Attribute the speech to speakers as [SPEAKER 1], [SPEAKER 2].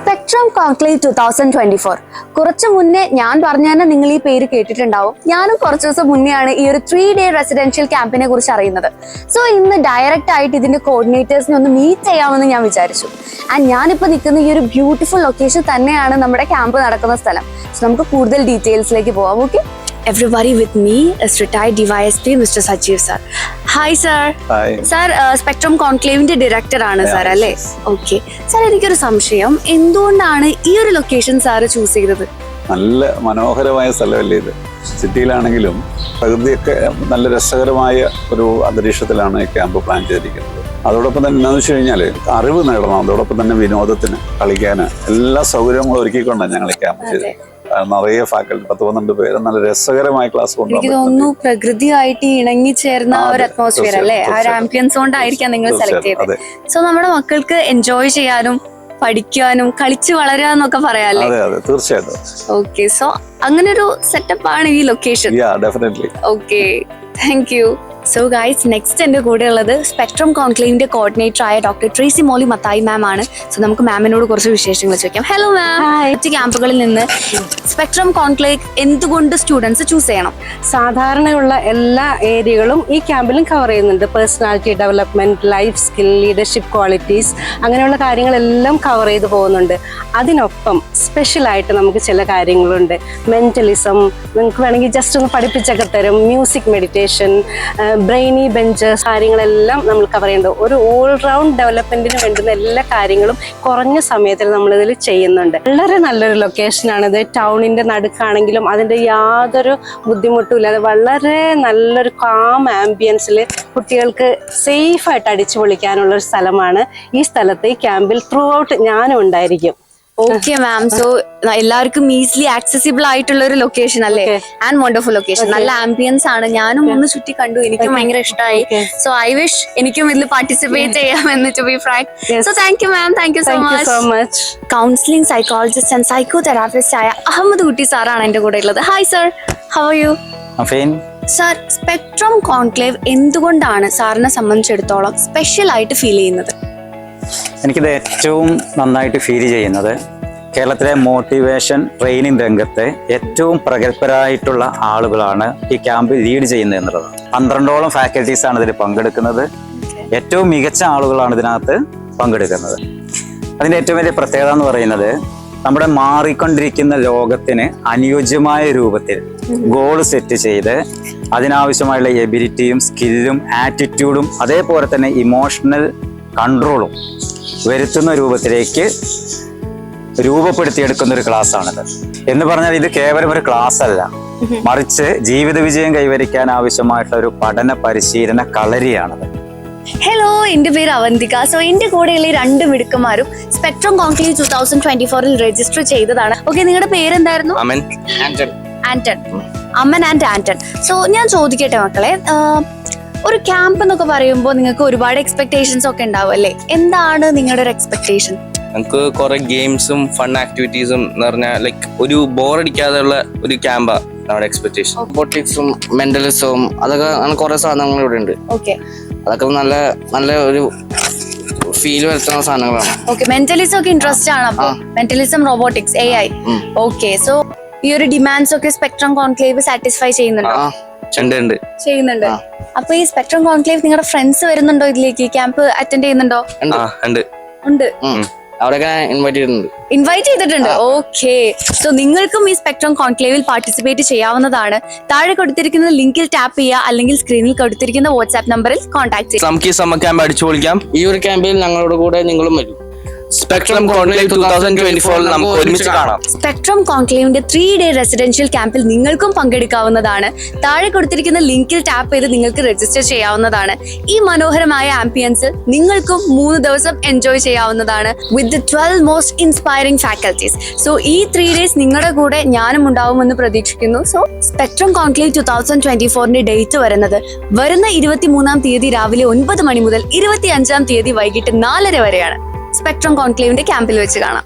[SPEAKER 1] Spectrum conclave 2024 കുറച്ച് മുന്നേ ഞാൻ പറഞ്ഞു തന്നെ നിങ്ങൾ ഈ പേര് കേട്ടിട്ടുണ്ടാവും. ഞാനും കുറച്ച് ദിവസം മുന്നെയാണ് ഈ ഒരു 3-day റെസിഡൻഷ്യൽ ക്യാമ്പിനെ കുറിച്ച് അറിയുന്നത്. സോ ഇന്ന് ഡയറക്റ്റ് ആയിട്ട് ഇതിന്റെ കോർഡിനേറ്റേഴ്സിനെ ഒന്ന് മീറ്റ് ചെയ്യാമെന്ന് ഞാൻ വിചാരിച്ചു. ആൻഡ് ഞാനിപ്പോൾ നിൽക്കുന്ന ഈ ഒരു ബ്യൂട്ടിഫുൾ ലൊക്കേഷൻ തന്നെയാണ് നമ്മുടെ ക്യാമ്പ് നടക്കുന്ന സ്ഥലം. സോ നമുക്ക് കൂടുതൽ ഡീറ്റെയിൽസിലേക്ക് പോവാം. Okay, everybody with me is retired DYSP Mr. Sajeev sir. Hi sir.
[SPEAKER 2] Hi.
[SPEAKER 1] Sir, spectrum കോൺക്ലേവിന്റെ ഡയറക്ടർ ആണ് സാർ അല്ലേ? ഓക്കെ സാർ, എനിക്കൊരു സംശയം, എന്തുകൊണ്ടാണ് ഈ ഒരു ലൊക്കേഷൻ സാർ ചൂസ് ചെയ്തത്?
[SPEAKER 2] നല്ല മനോഹരമായ സ്ഥലമല്ലേ ഇത്. സിറ്റിയിലാണെങ്കിലും പ്രകൃതിയൊക്കെ നല്ല രസകരമായ ഒരു അന്തരീക്ഷത്തിലാണ് ഈ ക്യാമ്പ് പ്ലാൻ ചെയ്തിരിക്കുന്നത്. അതോടൊപ്പം തന്നെ എന്താണെന്ന് വെച്ച് കഴിഞ്ഞാൽ അറിവ് നേടണം, അതോടൊപ്പം തന്നെ വിനോദത്തിന്, കളിക്കാൻ എല്ലാ സൗകര്യങ്ങളും ഒരുക്കിക്കൊണ്ടാണ് ഞങ്ങൾ ഈ ക്യാമ്പ് ചെയ്തത്. നിറയെ ഫാക്കൽറ്റി 10-12 പേര് നല്ല രസകരമായ ക്ലാസ്
[SPEAKER 1] എനിക്ക് തോന്നുന്നു പ്രകൃതിയായിട്ട് ഇണങ്ങി ചേർന്ന ഒരു അറ്റ്മോസ്ഫിയർ അല്ലേ, ആ ഒരു ആംബിയൻസ് കൊണ്ടായിരിക്കാം നിങ്ങൾ സെലക്ട് ചെയ്തത്. സോ നമ്മുടെ മക്കൾക്ക് എൻജോയ് ചെയ്യാനും പഠിക്കാനും കളിച്ചു വളരാന്നൊക്കെ പറയാല്ലേ?
[SPEAKER 2] തീർച്ചയായിട്ടും.
[SPEAKER 1] ഓക്കെ, സോ അങ്ങനെ ഒരു സെറ്റപ്പ് ആണ് ഈ location. Okay, thank you. So guys, next എൻ്റെ കൂടെ ഉള്ളത് സ്പെക്ട്രം കോൺക്ലേവിന്റെ കോർഡിനേറ്റർ ആയ ഡോക്ടർ ട്രേസി മോളി മത്തായി മാം ആണ്. സോ നമുക്ക് മാമിനോട് കുറച്ച് വിശേഷങ്ങൾ ചോദിക്കാം. ഹലോ മാം, മറ്റ് ക്യാമ്പുകളിൽ നിന്ന് സ്പെക്ട്രം കോൺക്ലേവ് എന്തുകൊണ്ട് സ്റ്റുഡൻസ് ചൂസ് ചെയ്യണം?
[SPEAKER 3] സാധാരണയുള്ള എല്ലാ ഏരിയകളും ഈ ക്യാമ്പിലും കവർ ചെയ്യുന്നുണ്ട്. Personality development, life skill, leadership qualities, അങ്ങനെയുള്ള കാര്യങ്ങളെല്ലാം കവർ ചെയ്ത് പോകുന്നുണ്ട്. അതിനൊപ്പം സ്പെഷ്യലായിട്ട് നമുക്ക് ചില കാര്യങ്ങളുണ്ട്. മെന്റലിസം നിങ്ങൾക്ക് വേണമെങ്കിൽ ജസ്റ്റ് ഒന്ന് പഠിപ്പിച്ചൊക്കെ തരും. മ്യൂസിക് മെഡിറ്റേഷൻ, ബ്രെയിനി ബെഞ്ചസ്, കാര്യങ്ങളെല്ലാം നമ്മൾ കവർ ചെയ്യുന്നുണ്ട്. ഒരു ഓൾറൗണ്ട് ഡെവലപ്മെന്റിന് വേണ്ടുന്ന എല്ലാ കാര്യങ്ങളും കുറഞ്ഞ സമയത്തിൽ നമ്മളിതിൽ ചെയ്യുന്നുണ്ട്. വളരെ നല്ലൊരു ലൊക്കേഷനാണിത്. ടൗണിന്റെ നടുക്കാണെങ്കിലും അതിൻ്റെ യാതൊരു ബുദ്ധിമുട്ടും ഇല്ലാതെ വളരെ നല്ലൊരു കാം ആംബിയൻസിൽ കുട്ടികൾക്ക് സേഫായിട്ട് അടിച്ചു പൊളിക്കാനുള്ള ഒരു സ്ഥലമാണ്. ഈ സ്ഥലത്ത്, ഈ ക്യാമ്പിൽ ത്രൂ ഔട്ട് ഞാനും ഉണ്ടായിരിക്കും.
[SPEAKER 1] ഓക്കെ മാം, സോ എല്ലാവർക്കും ഈസിലി ആക്സസിബിൾ ആയിട്ടുള്ള ഒരു ലൊക്കേഷൻ അല്ലേ? ആൻഡ് വണ്ടർഫുൾ ലൊക്കേഷൻ, നല്ല ആംബിയൻസ് ആണ്. ഞാനും ഒന്ന് ചുറ്റി കണ്ടു, എനിക്കും ഭയങ്കര ഇഷ്ടമായി. സോ ഐ വിഷ് എനിക്കും ഇതിൽ പാർട്ടിസിപ്പേറ്റ് ചെയ്യാമെന്ന്, to be frank. So thank you ma'am, thank you so much. Counselling psychologist and psychotherapist ആയ അഹമ്മദ് കുട്ടി സാറാണ് എന്റെ കൂടെ ഉള്ളത്. Hi sir, how are you? Sir, spectrum conclave എന്തുകൊണ്ടാണ് സാറിനെ സംബന്ധിച്ചിടത്തോളം സ്പെഷ്യൽ ആയിട്ട് ഫീൽ ചെയ്യുന്നത്?
[SPEAKER 4] എനിക്കിത് ഏറ്റവും നന്നായിട്ട് ഫീൽ ചെയ്യുന്നത് കേരളത്തിലെ മോട്ടിവേഷൻ ട്രെയിനിങ് രംഗത്തെ ഏറ്റവും പ്രഗത്ഭരായിട്ടുള്ള ആളുകളാണ് ഈ ക്യാമ്പ് ലീഡ് ചെയ്യുന്നത് എന്നുള്ളതാണ്. 12ഓളം ഫാക്കൽറ്റീസാണ് ഇതിൽ പങ്കെടുക്കുന്നത്. ഏറ്റവും മികച്ച ആളുകളാണ് ഇതിനകത്ത് പങ്കെടുക്കുന്നത്. അതിൻ്റെ ഏറ്റവും വലിയ പ്രത്യേകത എന്ന് പറയുന്നത്, നമ്മുടെ മാറിക്കൊണ്ടിരിക്കുന്ന ലോകത്തിന് അനുയോജ്യമായ രൂപത്തിൽ ഗോൾ സെറ്റ് ചെയ്ത് അതിനാവശ്യമായുള്ള എബിലിറ്റിയും സ്കില്ലും ആറ്റിറ്റ്യൂഡും അതേപോലെ തന്നെ ഇമോഷണൽ കൺട്രോളും വരുത്തുന്ന രൂപത്തിലേക്ക് രൂപപ്പെടുത്തിയെടുക്കുന്ന ഒരു ക്ലാസ്സാണിത്. എന്ന് പറഞ്ഞാൽ ഇത് കേവലം ഒരു ക്ലാസ് അല്ല, മറിച്ച് ജീവിത വിജയം കൈവരിക്കാൻ ആവശ്യമായിട്ടുള്ള ഒരു പഠന പരിശീലന കളരിയാണത്.
[SPEAKER 1] ഹലോ, എന്റെ പേര് അവന്തിക. സോ എന്റെ കൂടെയുള്ള ഈ 2 മിടുക്കന്മാരും സ്പെക്ട്രം കോൺക്ലേവ് 2024 രജിസ്റ്റർ ചെയ്തതാണ്. ഓക്കെ, നിങ്ങളുടെ പേരെന്തായിരുന്നു? Anton. Aman and Anton. So ഞാൻ ചോദിക്കട്ടെ മക്കളെ, ഒരു ക്യാമ്പ് എന്നൊക്കെ പറയുമ്പോൾ നിങ്ങൾക്ക് ഒരുപാട് എക്സ്പെക്ടേഷൻസ് ഒക്കെ ഉണ്ടാവും അല്ലേ? എന്താണ് നിങ്ങളുടെ ഒരു എക്സ്പെക്ടേഷൻ?
[SPEAKER 5] നമുക്ക് കുറെ ഗെയിംസും ഫൺ ആക്ടിവിറ്റീസും എന്ന് പറഞ്ഞാൽ ലൈക്ക് ഒരു ബോറടിക്കാതെയുള്ള ഒരു ക്യാമ്പാ നമ്മുടെ എക്സ്പെക്ടേഷൻ. റോബോട്ടിക്സും മെന്റലിസവും അതൊക്കെ കുറെ സാധനങ്ങൾ ഇവിടെ ഉണ്ട്.
[SPEAKER 1] ഓക്കെ,
[SPEAKER 5] അതൊക്കെ നല്ല നല്ല ഒരു ഫീൽ വരുത്തുന്ന സാധനങ്ങളാണ്.
[SPEAKER 1] ഓക്കെ, മെന്റലിസം ഒക്കെ ഇൻട്രസ്റ്റ് ആണ്. അപ്പൊ mentalism, robotics, AI. Okay, so ഈ ഒരു ഡിമാൻഡ്സ് ഒക്കെ സ്പെക്ട്രം കോൺക്ലേവ് സാറ്റിസ്ഫൈ ചെയ്യുന്നുണ്ടോ? ചെയ്യുന്നുണ്ട്. അപ്പൊ ഈ സ്പെക്ട്രം കോൺക്ലേവ് നിങ്ങളുടെ ഫ്രണ്ട്സ് വരുന്നുണ്ടോ ഇതിലേക്ക്? ക്യാമ്പ് അറ്റൻഡ് ചെയ്യുന്നുണ്ടോ? ഉണ്ട്. ഇൻവൈറ്റ് ചെയ്തിട്ടുണ്ട്. ഓക്കെ, സോ നിങ്ങൾക്കും ഈ സ്പെക്ട്രം കോൺക്ലേവിൽ പാർട്ടിസിപ്പേറ്റ് ചെയ്യാവുന്നതാണ്. താഴെ കൊടുത്തിരിക്കുന്ന ലിങ്കിൽ ടാപ്പ് ചെയ്യുക, അല്ലെങ്കിൽ സ്ക്രീനിൽ കൊടുത്തിരിക്കുന്ന വാട്സ്ആപ്പ് നമ്പറിൽ കോൺടാക്ട് ചെയ്യുക.
[SPEAKER 5] നമുക്ക് ഈ സമ്മർ ക്യാമ്പ് അടിച്ചു പൊളിക്കാം. ഈ ഒരു ക്യാമ്പിൽ ഞങ്ങളുടെ കൂടെ നിങ്ങളും വരും. സ്പെക്ട്രം കോൺക്ലേവ് 2024 നമുക്ക് ഒരുമിച്ച് കാണാം.
[SPEAKER 1] സ്പെക്ട്രം കോൺക്ലേവിന്റെ 3-day റെസിഡൻഷ്യൽ ക്യാമ്പിൽ നിങ്ങൾക്കും പങ്കെടുക്കാവുന്നതാണ്. താഴെ കൊടുത്തിരിക്കുന്ന ലിങ്കിൽ ടാപ്പ് ചെയ്ത് നിങ്ങൾക്ക് രജിസ്റ്റർ ചെയ്യാവുന്നതാണ്. ഈ മനോഹരമായ ആംബിയൻസ് നിങ്ങൾക്കും 3 ദിവസം എൻജോയ് ചെയ്യാവുന്നതാണ് വിത്ത് 12 മോസ്റ്റ് ഇൻസ്പയറിംഗ് ഫാക്കൽറ്റീസ്. സോ ഈ 3 days നിങ്ങളുടെ കൂടെ ഞാനും ഉണ്ടാവുമെന്ന് പ്രതീക്ഷിക്കുന്നു. സോ സ്പെക്ട്രം കോൺക്ലേവ് 2024 ഡേറ്റ് വരുന്നത് വരുന്ന 23-ാം തീയതി രാവിലെ 9 മണി മുതൽ 25-ാം തീയതി വൈകിട്ട് 4:30 വരെയാണ്. സ്പെക്ട്രം കോൺക്ലേവിന്റെ ക്യാമ്പിൽ വെച്ച് കാണാം.